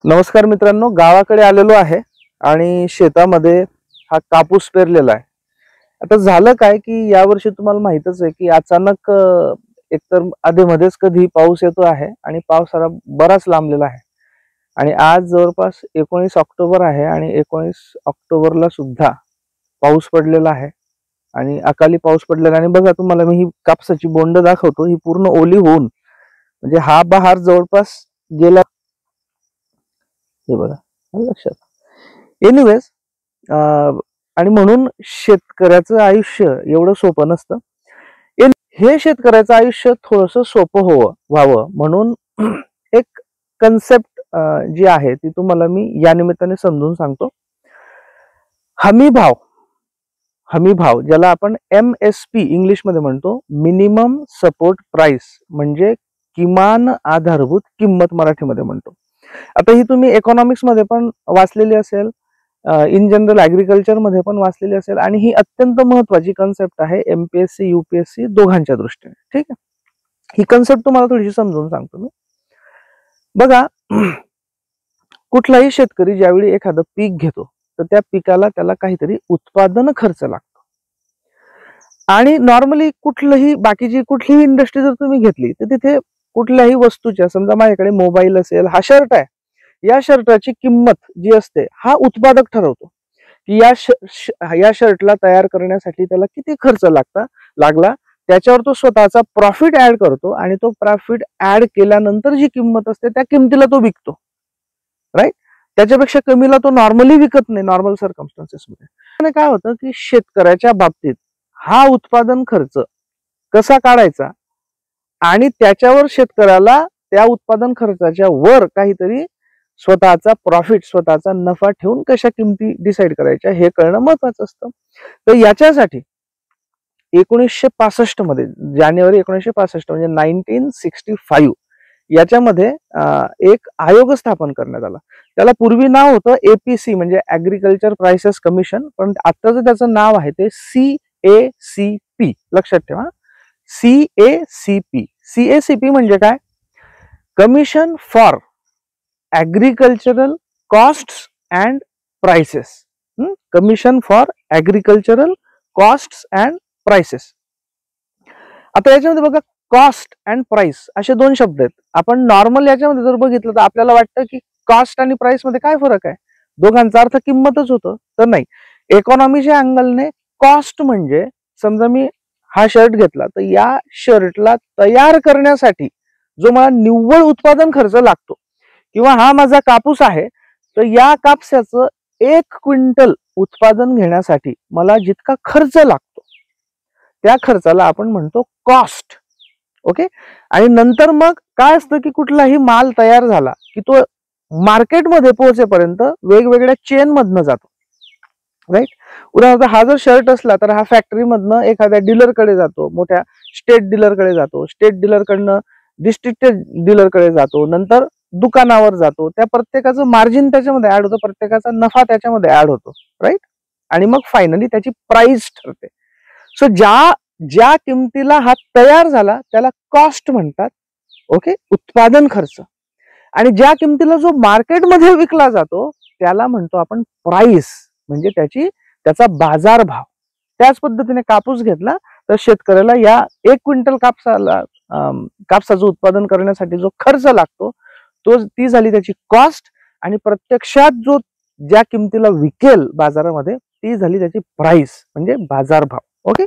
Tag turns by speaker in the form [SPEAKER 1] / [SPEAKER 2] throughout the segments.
[SPEAKER 1] नमस्कार मित्रांनो, गावाकडे आलेलो आहे आणि शेतामध्ये हा कापूस पेरलेला आहे. आता झालं काय की यावर्षी तुम्हाला माहितच आहे की अचानक एकतर आधेमध्येच कधी पाऊस येतो आहे आणि पावसाळा बराच लांबलेला आहे. आणि आज जवळपास 19 ऑक्टोबर आहे आणि 19 ऑक्टोबरला सुद्धा पाऊस पडलेला आहे आणि अकाली पाऊस पडलेला. आणि बघा, तुम्हाला मी ही कापसाची बोंड दाखवतो, ही पूर्ण ओली होऊन म्हणजे हा बहार जवळपास गेला. हे बघा, लक्षात. एनिवेज, आणि म्हणून शेतकऱ्याचं आयुष्य एवढं सोपं नसतं. हे शेतकऱ्याचं आयुष्य थोडंसं सोपं व्हावं म्हणून एक कन्सेप्ट जी आहे ती तुम्हाला मी या निमित्ताने समजून सांगतो. हमी भाव ज्याला आपण MSP इंग्लिश मध्ये म्हणतो, मिनिमम सपोर्ट प्राइस, म्हणजे किमान आधारभूत किंमत मराठीमध्ये म्हणतो. आता ही तुम्ही इकॉनॉमिक्स मध्ये पण वाचलेली असेल, इन जनरल ऍग्रिकल्चर मध्ये पण वाचलेली असेल, आणि ही अत्यंत महत्वाची कन्सेप्ट आहे MPSC UPSC दोघांच्या दृष्टीने. ठीक आहे, ही कन्सेप्ट तुम्हाला थोडीशी समजून सांगतो मी. बघा, कुठलाही शेतकरी ज्यावेळी एखादं पीक घेतो तर त्या पिकाला त्याला काहीतरी उत्पादन खर्च लागतो. आणि नॉर्मली बाकीची कुठलीही इंडस्ट्री जर तुम्ही घेतली तर तिथे कुठल्याही वस्तूच्या, समजा माझ्याकडे मोबाईल असेल, हा शर्ट आहे, या शर्टाची किंमत जी असते हा उत्पादक ठरवतो की या शर्टला तयार करण्यासाठी त्याला किती खर्च लागला, त्याच्यावर तो स्वतःचा प्रॉफिट ऍड करतो आणि तो प्रॉफिट ऍड केल्यानंतर जी किंमत असते त्या किमतीला तो विकतो. राईट? त्याच्यापेक्षा कमीला तो नॉर्मली विकत नाही नॉर्मल सर्कमस्टन्सेस मध्ये. काय होतं की शेतकऱ्याच्या बाबतीत हा उत्पादन खर्च कसा काढायचा आणि त्याच्यावर शेतकऱ्याला त्या उत्पादन खर्चाच्या वर काहीतरी स्वतःचा प्रॉफिट, स्वतःचा नफा ठेवून कशा किमती डिसाईड करायच्या हे कळणं महत्वाचं असतं. तर याच्यासाठी 1965 मध्ये, जानेवारी 1965 म्हणजे 1965, याच्यामध्ये एक आयोग स्थापन करण्यात आला. त्याला पूर्वी नाव होतं APC म्हणजे ऍग्रिकल्चर प्राइसेस कमिशन, पण आताचं त्याचं नाव आहे ते CACP. लक्षात ठेवा, CACP म्हणजे काय? Commission for agricultural costs and prices. Commission for agricultural costs and prices. आता याच्यामध्ये बघा, कॉस्ट अँड प्राइस असे दोन शब्द आहेत. आपण नॉर्मल याच्यामध्ये जर बघितलं तर आपल्याला वाटतं की कॉस्ट आणि प्राइस मध्ये काय फरक आहे, दोघांचा अर्थ किंमतच होतो. तर नाही, इकॉनॉमीच्या अँगलने कॉस्ट म्हणजे, समजा मी हा शर्ट घेतला तर या शर्टला तयार करण्यासाठी जो मला निव्वळ उत्पादन खर्च लागतो, किंवा हा माझा कापूस आहे तर या कापसाचं 1 क्विंटल उत्पादन घेण्यासाठी मला जितका खर्च लागतो त्या खर्चाला आपण म्हणतो कॉस्ट. ओके. आणि नंतर मग काय असतं की कुठलाही माल तयार झाला की तो मार्केटमध्ये पोहोचेपर्यंत वेगवेगळ्या चेन मधनं जातो. राईट? उदाहरणार्थ हा जर शर्ट असला तर हा फॅक्टरी मधनं एखाद्या डीलरकडे जातो, मोठ्या स्टेट डीलरकडे जातो, स्टेट डीलरकडनं डिस्ट्रिक्ट डीलरकडे जातो, नंतर दुकानावर जातो. त्या प्रत्येकाचं मार्जिन त्याच्यामध्ये ऍड होतं, प्रत्येकाचा नफा त्याच्यामध्ये ऍड होतो. राईट? आणि मग फायनली त्याची प्राइस ठरते. सो ज्या किमतीला हा तयार झाला त्याला कॉस्ट म्हणतात. ओके, उत्पादन खर्च. आणि ज्या किमतीला जो मार्केटमध्ये विकला जातो त्याला म्हणतो आपण प्राइस, म्हणजे त्याचा बाजार भाव. त्याच पद्धतीने कापूस घेतला तर शेतकऱ्याला या 1 क्विंटल कापसाचं उत्पादन करण्यासाठी जो खर्च लागतो ती झाली त्याची कॉस्ट, आणि प्रत्यक्षात ज्या किमतीला विकेल बाजारामध्ये ती झाली त्याची प्राइस, म्हणजे बाजारभाव. ओके.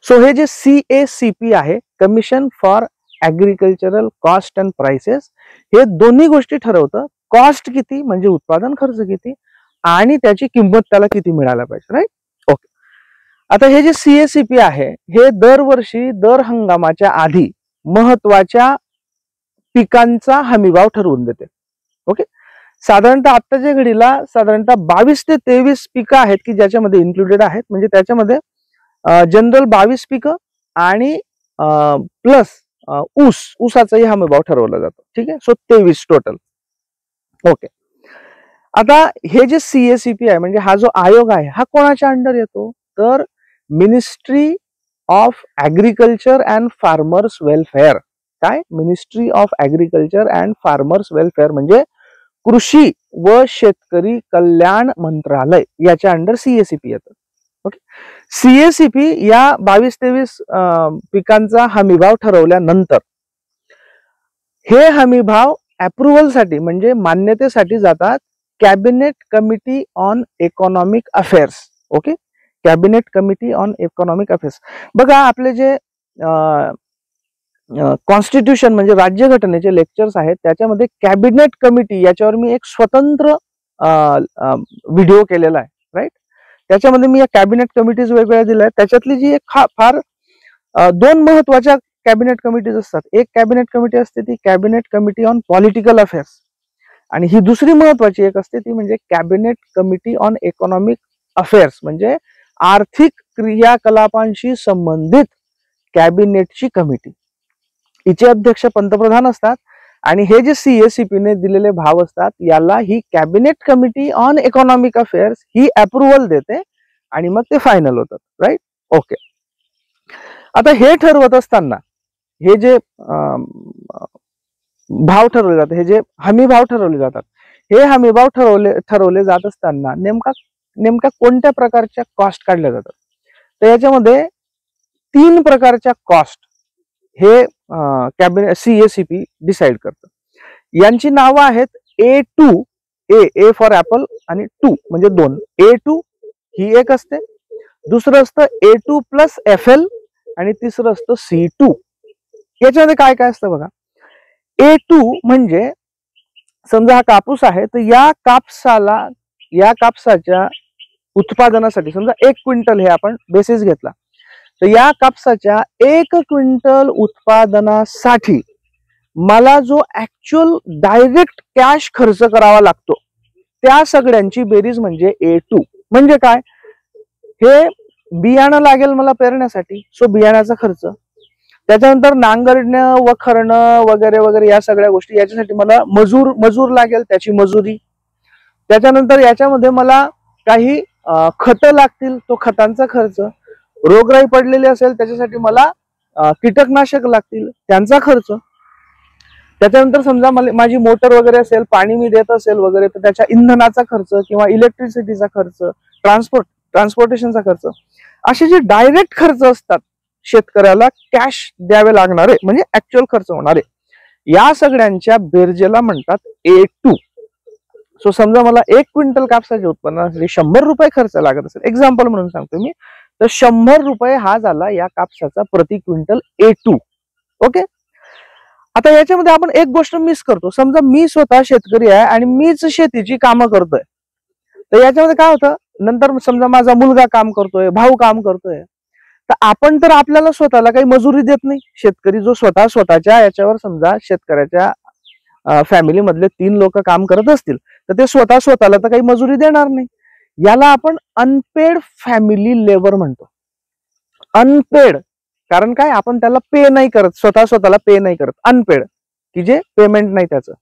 [SPEAKER 1] सो हे जे CACP आहे, commission for agricultural cost and prices, हे दोन्ही गोष्टी ठरवतं. कॉस्ट किती म्हणजे उत्पादन खर्च किती, आणि त्याची किंमत त्याला किती मिळायला पाहिजे. राईट? ओके. आता हे जे CACP आहे हे दरवर्षी दर हंगामाच्या आधी महत्वाच्या पिकांचा हमीभाव ठरवून देते. ओके. साधारणतः आत्ताच्या घडीला साधारणतः 22 ते 23 पिकं आहेत की ज्याच्यामध्ये इन्क्लुडेड आहेत. म्हणजे त्याच्यामध्ये जनरल 22 पिकं आणि प्लस ऊसाचाही हमीभाव ठरवला जातो. ठीक आहे. So 23 total. ओके. आता हे जे CACP आहे म्हणजे हा जो आयोग आहे हा कोणाच्या अंडर येतो, तर ministry of agriculture and farmers welfare. काय? Ministry of agriculture and farmers welfare म्हणजे कृषी व शेतकरी कल्याण मंत्रालय याच्या अंडर सीएसीपी येतं. ओके, सीएसीपी या 22-23 पिकांचा हमीभाव ठरवल्यानंतर हे हमीभाव अप्रुव्हल साठी म्हणजे मान्यतेसाठी जातात cabinet committee on economic affairs. Okay, cabinet committee on economic affairs. बघा आपले जे कॉन्स्टिट्यूशन म्हणजे राज्यघटनेचे लेक्चर्स आहेत त्याच्यामध्ये कॅबिनेट कमिटी याच्यावर मी एक स्वतंत्र व्हिडिओ केलेला आहे. राईट, त्याच्यामध्ये मी या कॅबिनेट कमिटीज वेगवेगळ्या दिल्या आहेत. त्याच्यातली जी एक फार 2 महत्वाच्या कॅबिनेट कमिटीज असतात. एक कॅबिनेट कमिटी असते ती cabinet committee on political affairs आणि ही दुसरी महत्वाची एक असते ती म्हणजे cabinet committee on economic affairs म्हणजे आर्थिक क्रियाकलापांशी संबंधित कॅबिनेटची कमिटी. हिचे अध्यक्ष पंतप्रधान असतात आणि हे जे सीएसीपीने दिलेले भाव असतात याला ही cabinet committee on economic affairs ही अप्रुव्हल देते आणि मग ते फायनल होतात. Right, okay. आता हे ठरवत असताना हे जे भाव ठरवले जातात, हे जे हमी भाव ठरवले जातात, हे हमी भाव ठरवले जात असताना नेमका कोणत्या प्रकारच्या कॉस्ट काढल्या जातात. तर याच्यामध्ये 3 प्रकारच्या कॉस्ट हे कॅबिनेट सीएसीपी डिसाइड करतं. यांची नावं आहेत A2, ए फॉर ऍपल आणि 2 म्हणजे 2. A2 ही एक असते, दुसरं असतं A2 प्लस FL आणि तिसरं असतं C2. याच्यामध्ये काय काय असतं बघा. A2 म्हणजे समजा हा कापूस आहे तर या कापसाच्या उत्पादनासाठी समजा 1 क्विंटल हे आपण बेसिस घेतला तर या कापसाच्या 1 क्विंटल उत्पादनासाठी मला जो ऍक्च्युअल डायरेक्ट कॅश खर्च करावा लागतो त्या सगळ्यांची बेरीज म्हणजे A2. म्हणजे काय, हे बियाणं लागेल मला पेरण्यासाठी सो बियाण्याचा खर्च, त्याच्यानंतर नांगरणं वखरणं वगैरे वगैरे या सगळ्या गोष्टी याच्यासाठी मला मजूर लागेल त्याची मजुरी, त्याच्यानंतर याच्यामध्ये मला काही खतं लागतील तो खतांचा खर्च, रोगराई पडलेली असेल त्याच्यासाठी मला कीटकनाशक लागतील त्यांचा खर्च, त्याच्यानंतर समजा माझी मोटर वगैरे असेल पाणी मी देत असेल वगैरे तर त्याच्या इंधनाचा खर्च किंवा इलेक्ट्रिसिटीचा खर्च, ट्रान्सपोर्टेशनचा खर्च, असे जे डायरेक्ट खर्च असतात शेतकऱ्याला कॅश द्यावे लागणारे म्हणजे ऍक्च्युअल खर्च होणारे या सगळ्यांच्या बेरजेला म्हणतात A2. सो समजा मला 1 क्विंटल कापसाच्या उत्पन्नासाठी 100 रुपये खर्च लागत असेल, एक्झाम्पल म्हणून सांगतो मी, तर 100 रुपये हा झाला या कापसाचा प्रति क्विंटल A2. ओके, आता याच्यामध्ये आपण एक गोष्ट मिस करतो. समजा मी स्वतः शेतकरी आहे आणि मीच शेतीची कामं करतोय तर याच्यामध्ये काय होतं, नंतर समजा माझा मुलगा काम करतोय, भाऊ काम करतोय, तर आपण तर आपल्याला स्वतःला काही मजुरी देत नाही. शेतकरी जो स्वतःच्या याच्यावर समजा शेतकऱ्याच्या फॅमिली मधले 3 लोक काम करत असतील तर ते स्वतःला तर काही मजुरी देणार नाही. याला आपण अनपेड फॅमिली लेबर म्हणतो. अनपेड कारण काय, आपण त्याला पे नाही करत, स्वतःला पे नाही करत. अनपेड की जे पेमेंट नाही त्याचं.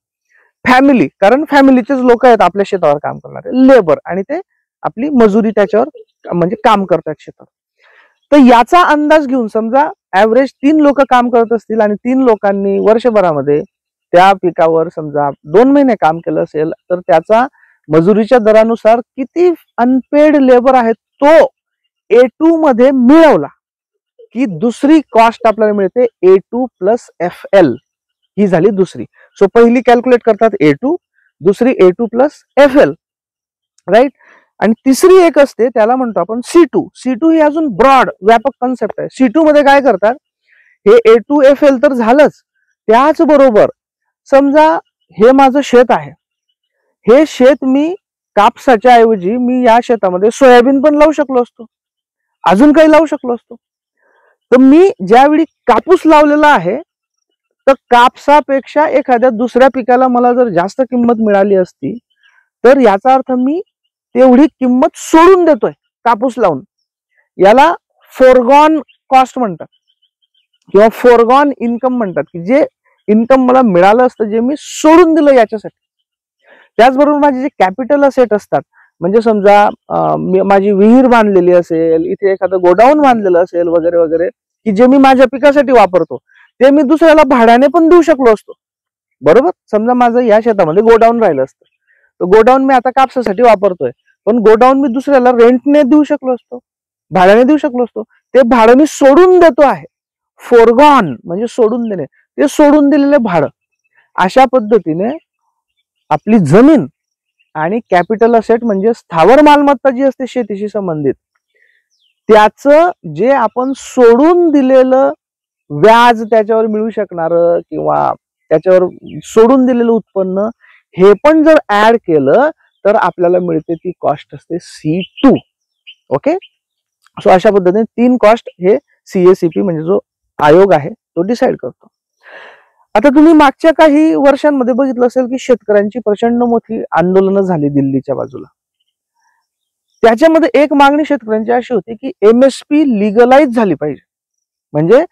[SPEAKER 1] फॅमिली कारण फॅमिलीचेच लोक आहेत आपल्या शेतावर काम करणारे. लेबर आणि ते आपली मजुरी त्याच्यावर म्हणजे काम करतात शेतात. तर याचा अंदाज घेऊन समजा ऍव्हरेज 3 लोक काम करत असतील आणि 3 लोकांनी वर्षभरामध्ये त्या पिकावर समजा 2 महिने काम केलं असेल तर त्याचा मजुरीच्या दरानुसार किती अनपेड लेबर आहे तो A2 मध्ये मिळवला की दुसरी कॉस्ट आपल्याला मिळते A2 प्लस FL. ही झाली दुसरी. सो पहिली कॅल्क्युलेट करतात A2, दुसरी A2 प्लस FL. राईट, आणि तिसरी एक असते त्याला म्हणतो आपण C2. C2 ही अजून ब्रॉड व्यापक कॉन्सेप्ट आहे. C2 मध्ये काय करतात, हे A2 FL तर झालंच, त्याचबरोबर समजा हे माझं शेत आहे, हे शेत मी कापसाच्या ऐवजी मी या शेतामध्ये सोयाबीन पण लावू शकलो असतो, अजून काही लावू शकलो असतो. तर मी ज्यावेळी कापूस लावलेला आहे तर कापसापेक्षा एखाद्या दुसऱ्या पिकाला मला जर जास्त किंमत मिळाली असती तर याचा अर्थ मी तेवढी किंमत सोडून देतोय कापूस लावून. याला फोरगॉन कॉस्ट म्हणतात किंवा फोरगॉन इन्कम म्हणतात की जे इन्कम मला मिळालं असतं जे मी सोडून दिलं याच्यासाठी. त्याचबरोबर माझे जे कॅपिटल असेट असतात म्हणजे समजा माझी विहीर बांधलेली असेल, इथे एखादं गोडाऊन बांधलेलं असेल वगैरे वगैरे की जे मी माझ्या पिकासाठी वापरतो ते मी दुसऱ्याला भाड्याने पण देऊ शकलो असतो. बरोबर, समजा माझं या शेतामध्ये गोडाऊन राहिलं असतं गोडाऊन मी आता कापसासाठी वापरतोय, पण गोडाऊन मी दुसऱ्याला रेंटने देऊ शकलो असतो, भाड्याने देऊ शकलो असतो. ते भाडं मी सोडून देतो आहे. फोरगॉन म्हणजे सोडून देणे, ते सोडून दिलेले भाडं. अशा पद्धतीने आपली जमीन आणि कॅपिटल असेट म्हणजे स्थावर मालमत्ता जी असते शेतीशी संबंधित, त्याचं जे आपण सोडून दिलेलं व्याज त्याच्यावर मिळू शकणार किंवा त्याच्यावर सोडून दिलेलं उत्पन्न, हे पण जर ऍड केलं तर आपल्याला मिळते ती कॉस्ट असते C2. ओके, सो अशा पद्धतीने 3 कॉस्ट हे CACP म्हणजे जो आयोग आहे तो डिसाइड करतो. आता तुम्ही मागच्या काही वर्षांमध्ये बघितलं असेल की शेतकऱ्यांची प्रचंड मोठी आंदोलनं झाली दिल्लीच्या बाजूला. त्याच्यामध्ये एक मागणी शेतकऱ्यांची अशी होती की MSP लिगलाइज झाली पाहिजे, म्हणजे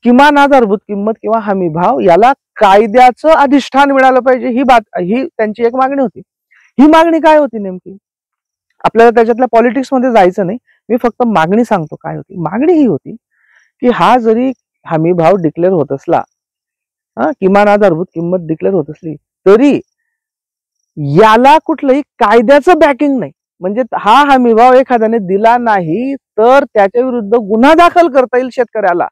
[SPEAKER 1] किमान आधारभूत किंमत किंवा हमी भाव याला कायद्याचं अधिष्ठान मिळालं पाहिजे. ही त्यांची एक मागणी होती. ही मागणी काय होती नेमकी, आपल्याला त्याच्यातल्या पॉलिटिक्स मध्ये जायचं नाही, मी फक्त मागणी सांगतो काय होती. मागणी ही होती की हा जरी हमी भाव डिक्लेअर होत असला, किमान आधारभूत किंमत डिक्लेअर होत असली, तरी याला कुठलंही कायद्याचं बॅकिंग नाही. म्हणजे हा हमी भाव एखाद्याने दिला नाही तर त्याच्या विरुद्ध गुन्हा दाखल करता येईल शेतकऱ्याला,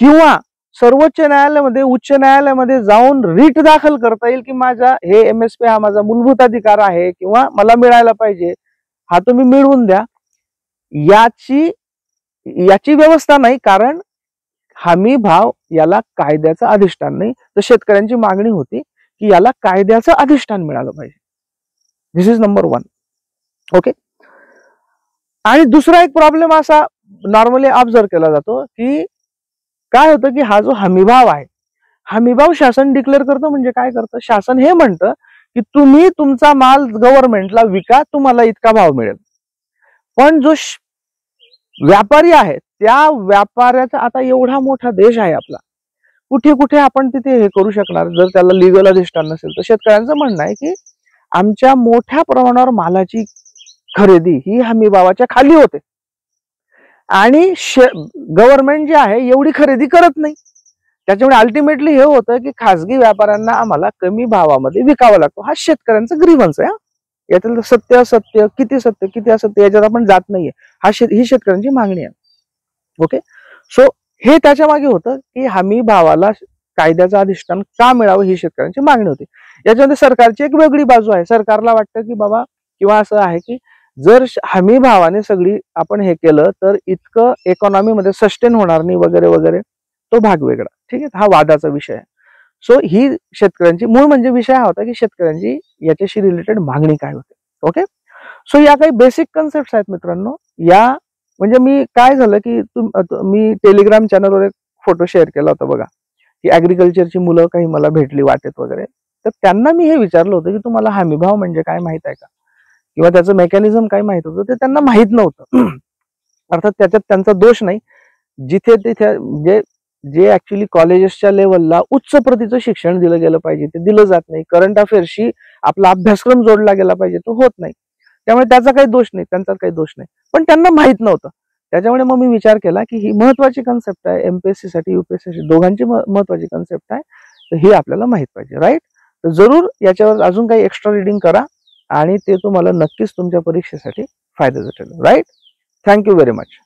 [SPEAKER 1] किंवा सर्वोच्च न्यायालयामध्ये उच्च न्यायालयामध्ये जाऊन रिट दाखल करता येईल की माझा हे MSP हा माझा मूलभूत अधिकार आहे किंवा मला मिळायला पाहिजे, हा तुम्ही मिळवून द्या. याची व्यवस्था नाही, कारण हमी भाव याला कायद्याचं अधिष्ठान नाही. तर शेतकऱ्यांची मागणी होती की याला कायद्याचं अधिष्ठान मिळालं पाहिजे. दिस इज नंबर 1. ओके, आणि दुसरा एक प्रॉब्लेम असा नॉर्मली ऑब्झर्व केला जातो की काय होतं की हा जो हमीभाव आहे, हमीभाव शासन डिक्लेअर करतं. म्हणजे काय करतं शासन, हे म्हणतं की तुम्ही तुमचा माल गव्हर्नमेंटला विका, तुम्हाला इतका भाव मिळेल. पण जो व्यापारी आहे त्या व्यापाऱ्याचा, आता एवढा मोठा देश आहे आपला, कुठे कुठे आपण तिथे हे करू शकणार जर त्याला लिगल अधिष्ठान नसेल. तर शेतकऱ्यांचं म्हणणं आहे की आमच्या मोठ्या प्रमाणावर मालाची खरेदी ही हमी भावाच्या खाली होते आणि गव्हर्नमेंट जे आहे एवढी खरेदी करत नाही. त्याच्यामुळे अल्टिमेटली हे होतं की खासगी व्यापाऱ्यांना आम्हाला कमी भावामध्ये विकावा लागतो. हा शेतकऱ्यांचा ग्रीव्हन्स आहे. यातील सत्य असत्य, किती असत्य याच्यात आपण जात नाहीये. ही शेतकऱ्यांची मागणी आहे. ओके, सो हे त्याच्या मागे होतं की हमी भावाला कायद्याचं अधिष्ठान का मिळावं ही शेतकऱ्यांची मागणी होती. याच्यामध्ये सरकारची एक वेगळी बाजू आहे. सरकारला वाटतं की बाबा, किंवा असं आहे की जर हमी भावाने सगळी आपण हे केलं तर इतकं इकॉनॉमीमध्ये सस्टेन होणार नाही वगैरे वगैरे. तो भाग वेगळा, ठीक आहे, हा वादाचा विषय आहे. सो ही शेतकऱ्यांची मूळ म्हणजे विषय हा होता की शेतकऱ्यांची याच्याशी रिलेटेड मागणी काय होते. ओके, सो या काही बेसिक कन्सेप्ट आहेत मित्रांनो. या म्हणजे मी काय झालं की मी टेलिग्राम चॅनलवर एक फोटो शेअर केला होता बघा, की ऍग्रिकल्चरची मुलं काही मला भेटली वाटेत वगैरे. तर त्यांना मी हे विचारलं होतं की तुम्हाला हमी भाव म्हणजे काय माहित आहे का, किंवा त्याचं मेकॅनिझम काय माहित होतं. ते त्यांना माहित नव्हतं. अर्थात त्याच्यात त्यांचा दोष नाही. जिथे तिथे जे ऍक्च्युली कॉलेजेसच्या लेवलला उच्च प्रतीचं शिक्षण दिलं गेलं पाहिजे ते दिलं जात नाही. करंट अफेअर्सशी आपला अभ्यासक्रम जोडला गेला पाहिजे तो होत नाही. त्यामुळे त्याचा काही दोष नाही, त्यांचा काही दोष नाही, पण त्यांना माहित नव्हतं. त्याच्यामुळे मग मी विचार केला की ही महत्वाची कन्सेप्ट आहे, MPSC साठी UPSC साठी दोघांची महत्वाची कन्सेप्ट आहे, तर ही आपल्याला माहित पाहिजे. राईट, तर जरूर याच्यावर अजून काही एक्स्ट्रा रिडिंग करा आणि ते तुम्हाला नक्कीच तुमच्या परीक्षेसाठी फायद्याचं ठरेल. Right, thank you very much.